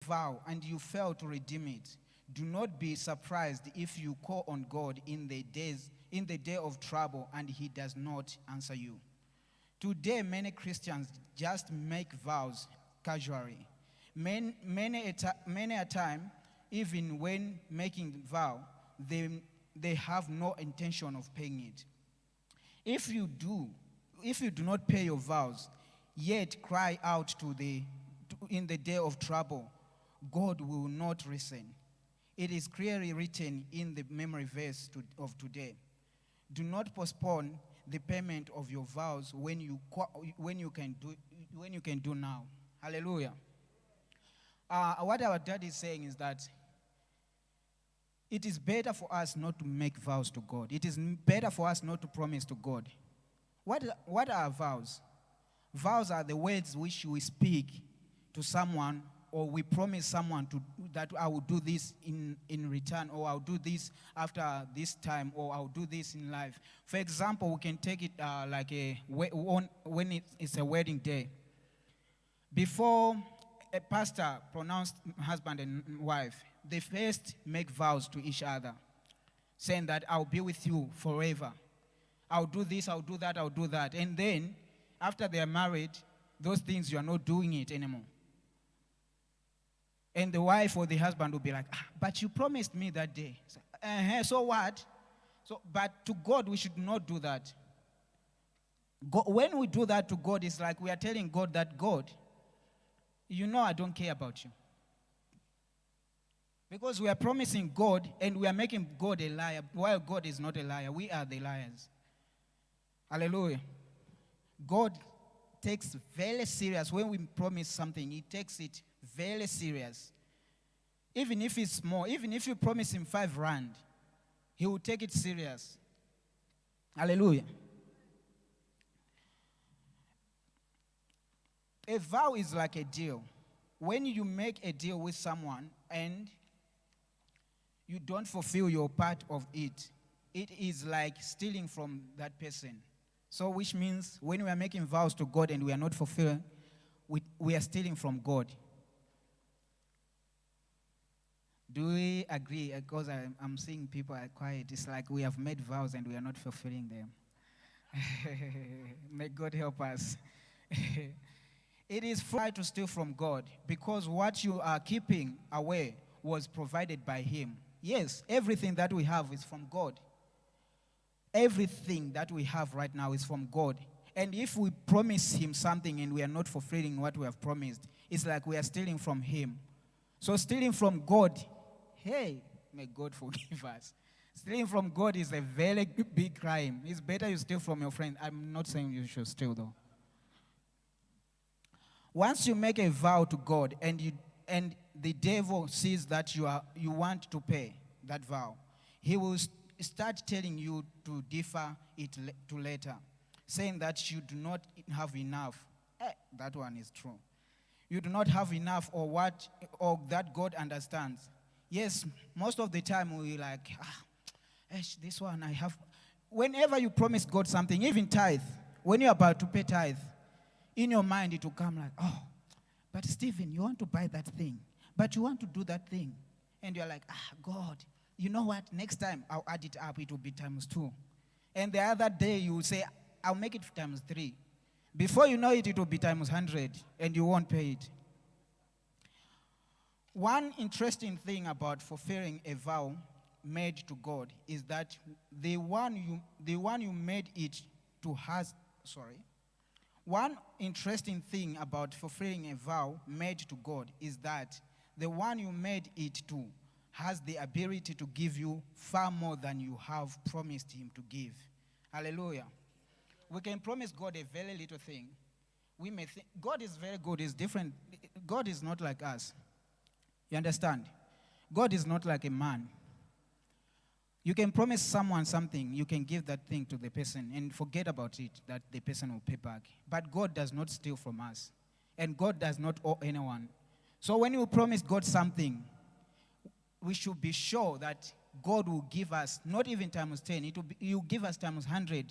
vow and you fail to redeem it, do not be surprised if you call on God in the day of trouble and he does not answer you. Today, many Christians just make vows casually. Many a time, even when making vow, they have no intention of paying it. If you do not pay your vows, yet cry out in the day of trouble, God will not listen. It is clearly written in the memory verse of today. Do not postpone the payment of your vows when you can do now. Hallelujah. What our dad is saying is that it is better for us not to make vows to God. It is better for us not to promise to God. What are vows? Vows are the words which we speak to someone, or we promise someone that I will do this in return, or I'll do this after this time, or I'll do this in life. For example, we can take it when it's a wedding day. Before a pastor pronounced husband and wife, they first make vows to each other, saying that I'll be with you forever. I'll do this, I'll do that, I'll do that. And then, after they are married, those things, you are not doing it anymore. And the wife or the husband will be like, but you promised me that day. So what? But to God, we should not do that. When we do that to God, it's like we are telling God that, God, you know I don't care about you. Because we are promising God and we are making God a liar, while God is not a liar. We are the liars. Hallelujah. God takes very serious. When we promise something, he takes it very serious. Even if it's small, even if you promise him 5 rand, he will take it serious. Hallelujah. A vow is like a deal. When you make a deal with someone and you don't fulfill your part of it, it is like stealing from that person. So which means when we are making vows to God and we are not fulfilling, we are stealing from God. Do we agree? Because I'm seeing people are quiet. It's like we have made vows and we are not fulfilling them. May God help us. It is fine to steal from God because what you are keeping away was provided by him. Yes, everything that we have is from God. Everything that we have right now is from God. And if we promise him something and we are not fulfilling what we have promised, it's like we are stealing from him. So stealing from God, hey, may God forgive us. Stealing from God is a very big crime. It's better you steal from your friend. I'm not saying you should steal though. Once you make a vow to God and the devil sees that you want to pay that vow, he will start telling you to defer it to later, saying that you do not have enough. That one is true. You do not have enough or that God understands. Yes, most of the time we like, this one I have. Whenever you promise God something, even tithe, when you're about to pay tithe, in your mind it will come like, but Stephen, you want to buy that thing, but you want to do that thing. And you're like, God, you know what? Next time I'll add it up, it will be ×2. And the other day you will say, I'll make it ×3. Before you know it, it will be ×100, and you won't pay it. One interesting thing about fulfilling a vow made to God is that the one you made it to has, One interesting thing about fulfilling a vow made to God is that the one you made it to has the ability to give you far more than you have promised him to give. Hallelujah. We can promise God a very little thing. We may think God is very good, is different. God is not like us. You understand? God is not like a man. You can promise someone something, you can give that thing to the person and forget about it, that the person will pay back. But God does not steal from us. And God does not owe anyone. So when you promise God something, we should be sure that God will give us, not even ×10, He will give us ×100,